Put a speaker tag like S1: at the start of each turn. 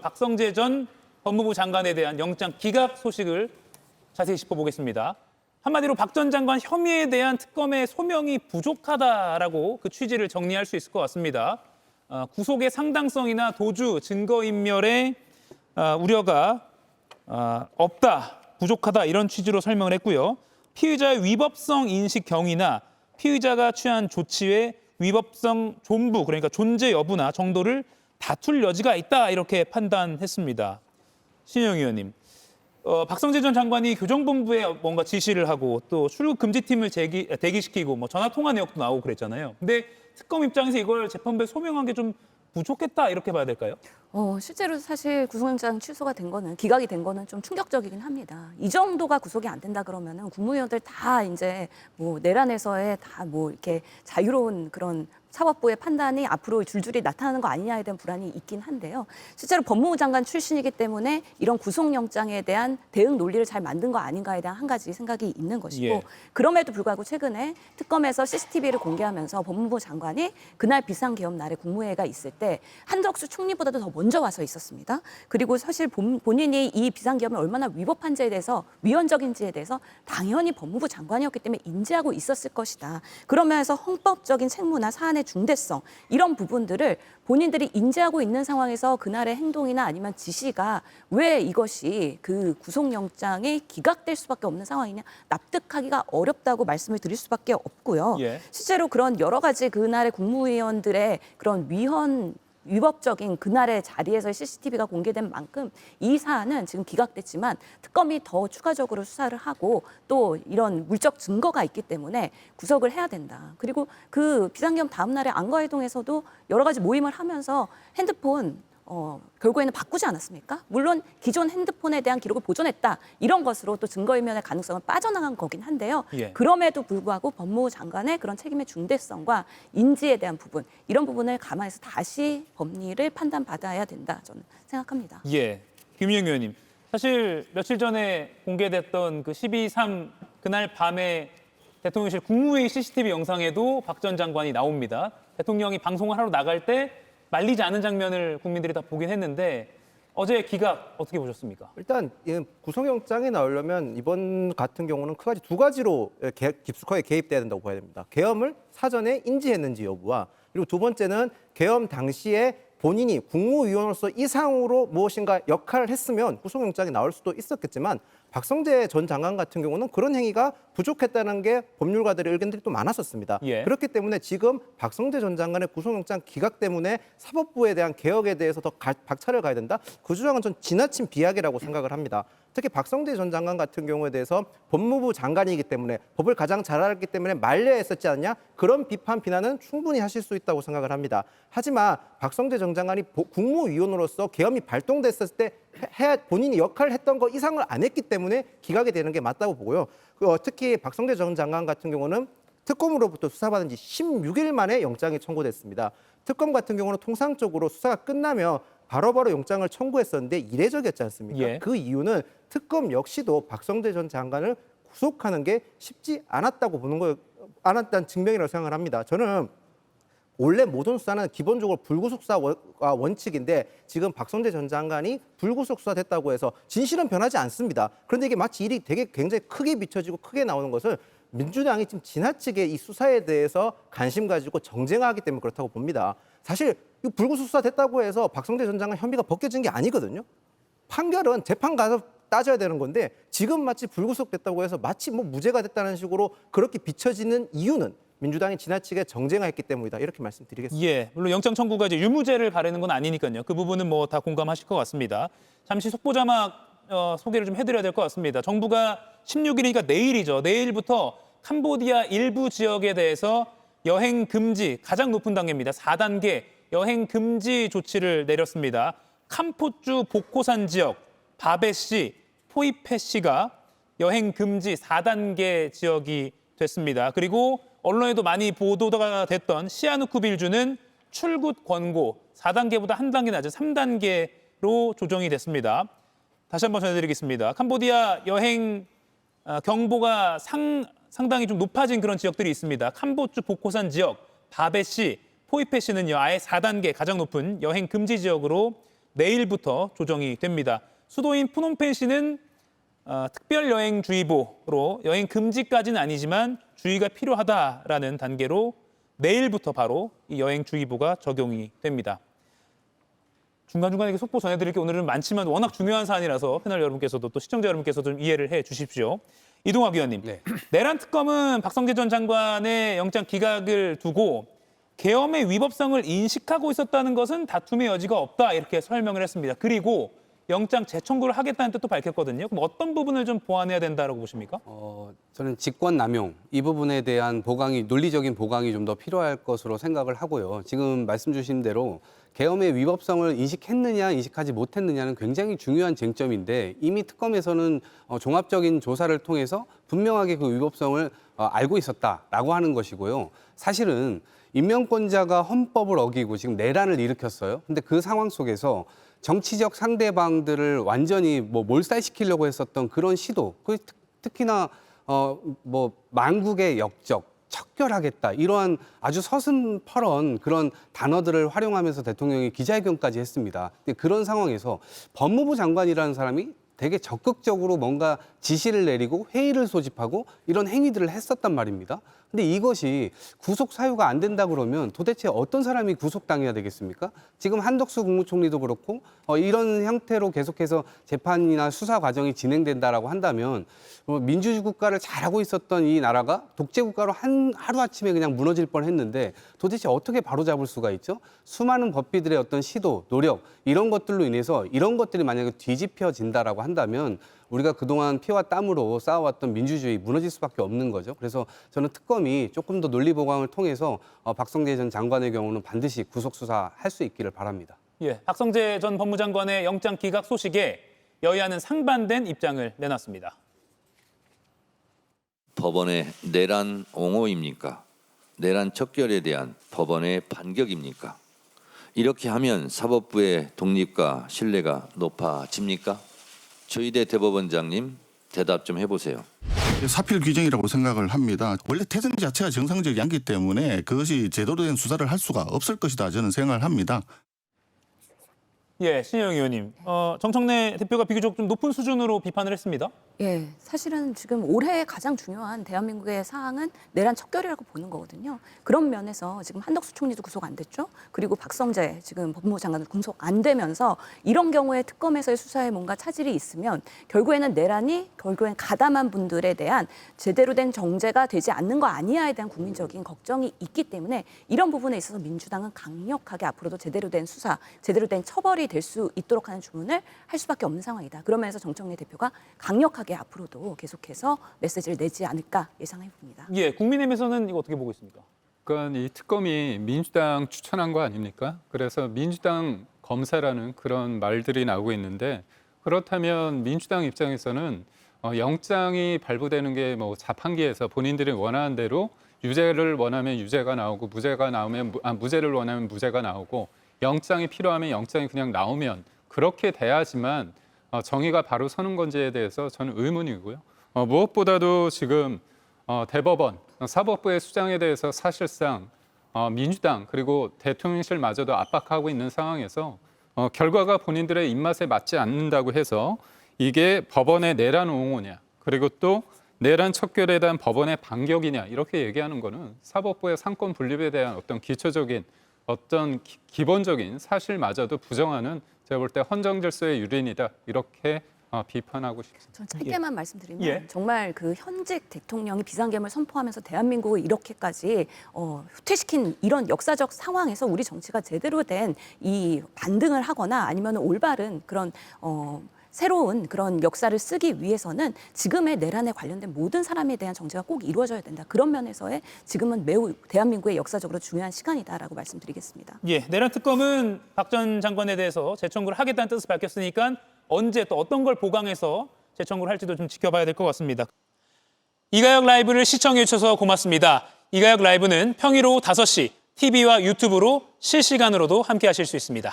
S1: 박성재 전 법무부 장관에 대한 영장 기각 소식을 자세히 짚어보겠습니다. 한마디로 박 전 장관 혐의에 대한 특검의 소명이 부족하다라고 그 취지를 정리할 수 있을 것 같습니다. 구속의 상당성이나 도주, 증거인멸에 우려가 없다, 부족하다 이런 취지로 설명을 했고요. 피의자의 위법성 인식 경위나 피의자가 취한 조치의 위법성 존부, 그러니까 존재 여부나 정도를 다툴 여지가 있다 이렇게 판단했습니다. 신영 의원님, 박성재 전 장관이 교정본부에 뭔가 지시를 하고 또 출국 금지팀을 대기시키고 뭐 전화 통화 내역도 나오고 그랬잖아요. 근데 특검 입장에서 이걸 재판부에 소명한 게 좀 부족했다 이렇게 봐야 될까요?
S2: 실제로 사실 구속영장 취소가 된 거는 기각이 된 거는 좀 충격적이긴 합니다. 이 정도가 구속이 안 된다 그러면은 국무위원들 다 이제 뭐 내란에서의 다 뭐 이렇게 자유로운 그런 사법부의 판단이 앞으로 줄줄이 나타나는 거 아니냐에 대한 불안이 있긴 한데요. 실제로 법무부 장관 출신이기 때문에 이런 구속영장에 대한 대응 논리를 잘 만든 거 아닌가에 대한 한 가지 생각이 있는 것이고
S1: 예.
S2: 그럼에도 불구하고 최근에 특검에서 CCTV를 공개하면서 법무부 장관이 그날 비상계엄 날에 국무회의가 있을 때 한덕수 총리보다도 더 먼저 와서 있었습니다. 그리고 사실 본인이 이 비상계엄이 얼마나 위법한지에 대해서 위헌적인지에 대해서 당연히 법무부 장관이었기 때문에 인지하고 있었을 것이다. 그러면서 헌법적인 책무나 사안의 중대성 이런 부분들을 본인들이 인지하고 있는 상황에서 그날의 행동이나 아니면 지시가 왜 이것이 그 구속영장이 기각될 수밖에 없는 상황이냐 납득하기가 어렵다고 말씀을 드릴 수밖에 없고요.
S1: 예.
S2: 실제로 그런 여러 가지 그날의 국무위원들의 그런 위법적인 그날의 자리에서 CCTV가 공개된 만큼 이 사안은 지금 기각됐지만 특검이 더 추가적으로 수사를 하고 또 이런 물적 증거가 있기 때문에 구속을 해야 된다. 그리고 그 비상계엄 다음 날에 안과회동에서도 여러 가지 모임을 하면서 핸드폰 결국에는 바꾸지 않았습니까? 물론 기존 핸드폰에 대한 기록을 보존했다. 이런 것으로 또 증거인멸의 가능성은 빠져나간 거긴 한데요.
S1: 예.
S2: 그럼에도 불구하고 법무부 장관의 그런 책임의 중대성과 인지에 대한 부분, 이런 부분을 감안해서 다시 법리를 판단받아야 된다. 저는 생각합니다.
S1: 예, 김유영 의원님. 사실 며칠 전에 공개됐던 그 12.3 그날 밤에 대통령실 국무회의 CCTV 영상에도 박 전 장관이 나옵니다. 대통령이 방송을 하러 나갈 때 말리지 않은 장면을 국민들이 다 보긴 했는데 어제 기각 어떻게 보셨습니까?
S3: 일단 구속영장에 나오려면 이번 같은 경우는 크게 두 가지로 깊숙하게 개입돼야 된다고 봐야 됩니다. 계엄을 사전에 인지했는지 여부와 그리고 두 번째는 계엄 당시에 본인이 국무위원으로서 이상으로 무엇인가 역할을 했으면 구속영장이 나올 수도 있었겠지만 박성재 전 장관 같은 경우는 그런 행위가 부족했다는 게 법률가들의 의견들이 또 많았었습니다.
S1: 예.
S3: 그렇기 때문에 지금 박성재 전 장관의 구속영장 기각 때문에 사법부에 대한 개혁에 대해서 더 박차를 가야 된다. 그 주장은 전 지나친 비약이라고 생각을 합니다. 특히 박성재 전 장관 같은 경우에 대해서 법무부 장관이기 때문에 법을 가장 잘 알았기 때문에 말려했었지 않냐? 그런 비판, 비난은 충분히 하실 수 있다고 생각을 합니다. 하지만 박성재 전 장관이 국무위원으로서 계엄이 발동됐을 때 본인이 역할을 했던 거 이상을 안 했기 때문에 기각이 되는 게 맞다고 보고요. 특히 박성재 전 장관 같은 경우는 특검으로부터 수사받은 지 16일 만에 영장이 청구됐습니다. 특검 같은 경우는 통상적으로 수사가 끝나면 바로바로 영장을 청구했었는데 이례적이었지 않습니까?
S1: 예.
S3: 그 이유는 특검 역시도 박성재 전 장관을 구속하는 게 쉽지 않았다는 증명이라고 생각을 합니다. 저는 원래 모든 수사는 기본적으로 불구속 수사가 원칙인데 지금 박성재 전 장관이 불구속 수사됐다고 해서 진실은 변하지 않습니다. 그런데 이게 마치 일이 되게 굉장히 크게 비춰지고 크게 나오는 것을 민주당이 지금 지나치게 이 수사에 대해서 관심 가지고 정쟁하기 때문에 그렇다고 봅니다. 사실 이 불구속 수사 됐다고 해서 박성재 전 장관 혐의가 벗겨진 게 아니거든요. 판결은 재판 가서 따져야 되는 건데 지금 마치 불구속 됐다고 해서 마치 뭐 무죄가 됐다는 식으로 그렇게 비춰지는 이유는 민주당이 지나치게 정쟁화했기 때문이다. 이렇게 말씀드리겠습니다.
S1: 예, 물론 영장 청구가 이제 유무죄를 가르는 건 아니니까요. 그 부분은 뭐 다 공감하실 것 같습니다. 잠시 속보 자막 소개를 좀 해드려야 될 것 같습니다. 정부가 16일이니까 내일이죠. 내일부터 캄보디아 일부 지역에 대해서 여행 금지, 가장 높은 단계입니다. 4단계 여행 금지 조치를 내렸습니다. 캄포주 복호산 지역, 바베시, 포이페시가 여행 금지 4단계 지역이 됐습니다. 그리고 언론에도 많이 보도가 됐던 시아누쿠 빌주는 출국 권고 4단계보다 한 단계 낮은 3단계로 조정이 됐습니다. 다시 한번 전해드리겠습니다. 캄보디아 여행 경보가 상당히 좀 높아진 그런 지역들이 있습니다. 캄보주 복호산 지역, 바베시, 포이페시는요 아예 4단계 가장 높은 여행 금지 지역으로 내일부터 조정이 됩니다. 수도인 푸놈펜시는 특별여행주의보로 여행 금지까지는 아니지만 주의가 필요하다라는 단계로 내일부터 바로 이 여행주의보가 적용이 됩니다. 중간중간에 속보 전해드릴 게 오늘은 많지만 워낙 중요한 사안이라서 패널 여러분께서도 또 시청자 여러분께서도 좀 이해를 해 주십시오. 이동학 위원님,
S4: 네.
S1: 내란 특검은 박성재 전 장관의 영장 기각을 두고 계엄의 위법성을 인식하고 있었다는 것은 다툼의 여지가 없다 이렇게 설명을 했습니다. 그리고 영장 재청구를 하겠다는 뜻도 밝혔거든요. 그럼 어떤 부분을 좀 보완해야 된다고 보십니까?
S4: 저는 직권남용 이 부분에 대한 보강이 논리적인 보강이 좀 더 필요할 것으로 생각을 하고요. 지금 말씀 주신 대로 계엄의 위법성을 인식했느냐 인식하지 못했느냐는 굉장히 중요한 쟁점인데 이미 특검에서는 종합적인 조사를 통해서 분명하게 그 위법성을 알고 있었다라고 하는 것이고요. 사실은 임명권자가 헌법을 어기고 지금 내란을 일으켰어요. 근데 그 상황 속에서 정치적 상대방들을 완전히 몰살시키려고 했었던 그런 시도, 특히나 만국의 역적, 척결하겠다 이러한 아주 서슴퍼런 그런 단어들을 활용하면서 대통령이 기자회견까지 했습니다. 근데 그런 상황에서 법무부 장관이라는 사람이 되게 적극적으로 뭔가 지시를 내리고 회의를 소집하고 이런 행위들을 했었단 말입니다. 근데 이것이 구속 사유가 안 된다 그러면 도대체 어떤 사람이 구속당해야 되겠습니까? 지금 한덕수 국무총리도 그렇고 이런 형태로 계속해서 재판이나 수사 과정이 진행된다라고 한다면 민주주의 국가를 잘하고 있었던 이 나라가 독재 국가로 하루아침에 그냥 무너질 뻔했는데 도대체 어떻게 바로잡을 수가 있죠? 수많은 법비들의 어떤 시도, 노력 이런 것들로 인해서 이런 것들이 만약에 뒤집혀진다라고 한다면 우리가 그동안 피와 땀으로 쌓아왔던 민주주의 무너질 수밖에 없는 거죠. 그래서 저는 특검이 조금 더 논리 보강을 통해서 박성재 전 장관의 경우는 반드시 구속 수사할 수 있기를 바랍니다.
S1: 예, 박성재 전 법무장관의 영장 기각 소식에 여야는 상반된 입장을 내놨습니다.
S5: 법원의 내란 옹호입니까? 내란 척결에 대한 법원의 반격입니까? 이렇게 하면 사법부의 독립과 신뢰가 높아집니까? 조희대 대법원장님 대답 좀 해보세요.
S6: 사필 규정이라고 생각을 합니다. 원래 태생 자체가 정상적이 않기 때문에 그것이 제대로 된 수사를 할 수가 없을 것이다 저는 생각을 합니다.
S1: 예, 신혜영 의원님, 정청래 대표가 비교적 좀 높은 수준으로 비판을 했습니다.
S2: 예, 사실은 지금 올해 가장 중요한 대한민국의 사항은 내란 척결이라고 보는 거거든요. 그런 면에서 지금 한덕수 총리도 구속 안 됐죠. 그리고 박성재 지금 법무부 장관도 구속 안 되면서 이런 경우에 특검에서의 수사에 뭔가 차질이 있으면 결국에는 내란이 결국엔 가담한 분들에 대한 제대로 된 정제가 되지 않는 거 아니냐에 대한 국민적인 걱정이 있기 때문에 이런 부분에 있어서 민주당은 강력하게 앞으로도 제대로 된 수사, 제대로 된 처벌이 될 수 있도록 하는 주문을 할 수밖에 없는 상황이다. 그러면서 정청래 대표가 강력하게 앞으로도 계속해서 메시지를 내지 않을까 예상해 봅니다.
S1: 예, 국민의힘에서는 이거 어떻게 보고 있습니까?
S7: 그러니까 이 특검이 민주당 추천한 거 아닙니까? 그래서 민주당 검사라는 그런 말들이 나오고 있는데 그렇다면 민주당 입장에서는 영장이 발부되는 게 자판기에서 본인들이 원하는 대로 유죄를 원하면 유죄가 나오고 무죄가 나오면 무죄를 원하면 무죄가 나오고 영장이 필요하면 영장이 그냥 나오면 그렇게 돼야지만 정의가 바로 서는 건지에 대해서 저는 의문이고요. 무엇보다도 지금 대법원, 사법부의 수장에 대해서 사실상 민주당 그리고 대통령실마저도 압박하고 있는 상황에서 결과가 본인들의 입맛에 맞지 않는다고 해서 이게 법원의 내란 옹호냐 그리고 또 내란 척결에 대한 법원의 반격이냐 이렇게 얘기하는 거는 사법부의 상권 분립에 대한 어떤 기초적인 어떤 기본적인 사실마저도 부정하는 제가 볼 때 헌정 질서의 유린이다 이렇게 비판하고 싶습니다.
S2: 저는 짧게만 말씀드리면
S1: 예.
S2: 정말 그 현직 대통령이 비상계엄을 선포하면서 대한민국을 이렇게까지 후퇴시킨 이런 역사적 상황에서 우리 정치가 제대로 된 이 반등을 하거나 아니면 올바른 그런 새로운 그런 역사를 쓰기 위해서는 지금의 내란에 관련된 모든 사람에 대한 정제가 꼭 이루어져야 된다. 그런 면에서의 지금은 매우 대한민국의 역사적으로 중요한 시간이다라고 말씀드리겠습니다.
S1: 예, 내란 특검은 박 전 장관에 대해서 재청구를 하겠다는 뜻을 밝혔으니까 언제 또 어떤 걸 보강해서 재청구를 할지도 좀 지켜봐야 될 것 같습니다. 이가혁 라이브를 시청해 주셔서 고맙습니다. 이가혁 라이브는 평일 오후 5시 TV와 유튜브로 실시간으로도 함께 하실 수 있습니다.